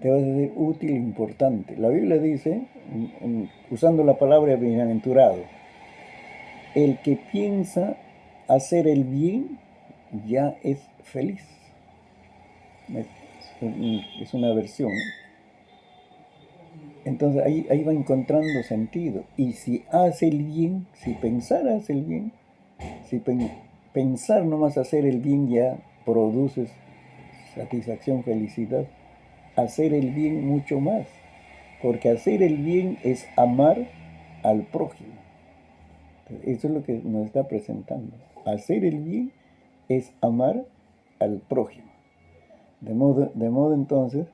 Te vas a ser útil e importante. La Biblia dice, usando la palabra bienaventurado, el que piensa hacer el bien ya es feliz. Es una versión. Entonces ahí va encontrando sentido. Y si hace el bien, si pensara hacer el bien, si pensar nomás hacer el bien ya produces satisfacción, felicidad, hacer el bien mucho más. Porque hacer el bien es amar al prójimo. Eso es lo que nos está presentando. Hacer el bien es amar al prójimo. De modo entonces,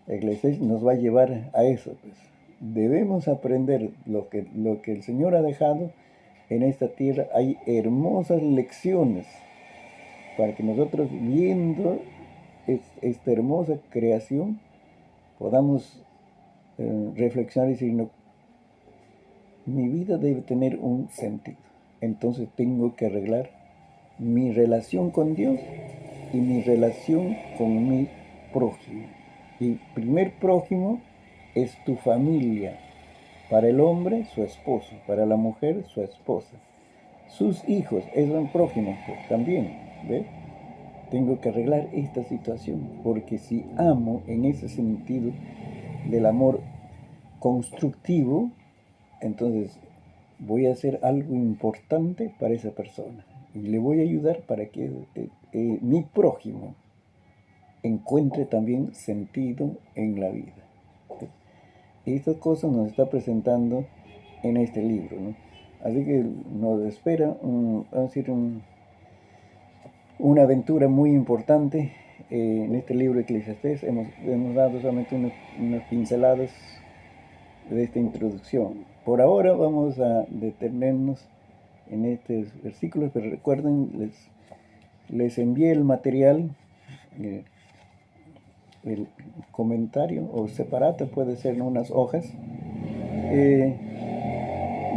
la Iglesia nos va a llevar a eso. Pues. Debemos aprender lo que el Señor ha dejado en esta tierra. Hay hermosas lecciones para que nosotros, viendo esta hermosa creación, podamos reflexionar y decir, no, mi vida debe tener un sentido. Entonces tengo que arreglar mi relación con Dios y mi relación con mi prójimo. Y primer prójimo es tu familia. Para el hombre, su esposo. Para la mujer, su esposa. Sus hijos son prójimos pues, también. ¿Ves? Tengo que arreglar esta situación. Porque si amo en ese sentido del amor constructivo, entonces voy a hacer algo importante para esa persona. Y le voy a ayudar para que mi prójimo encuentre también sentido en la vida. Y estas cosas nos está presentando en este libro, ¿no? Así que nos espera vamos a decir, una aventura muy importante en este libro de Eclesiastés. Hemos dado solamente unas pinceladas de esta introducción. Por ahora vamos a detenernos en estos versículos, pero recuerden, les envié el material, el comentario o separado, puede ser en unas hojas.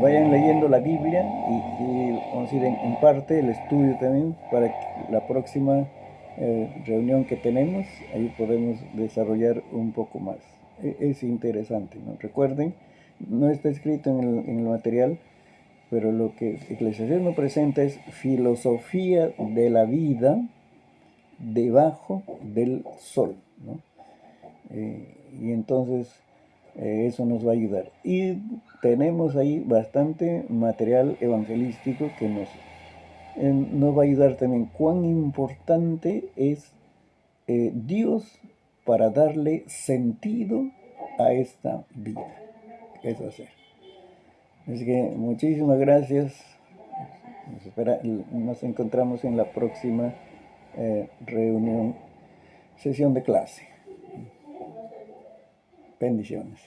Vayan leyendo la Biblia y vamos a decir en parte el estudio también para que la próxima reunión que tenemos, ahí podemos desarrollar un poco más. Es interesante, ¿no? Recuerden, no está escrito en el material, pero lo que Eclesiastés nos presenta es filosofía de la vida debajo del sol, ¿no? Y entonces eso nos va a ayudar. Y tenemos ahí bastante material evangelístico que nos va a ayudar también. Cuán importante es Dios para darle sentido a esta vida. Eso hacer. Así que muchísimas gracias. Nos encontramos en la próxima sesión de clase. Bendiciones.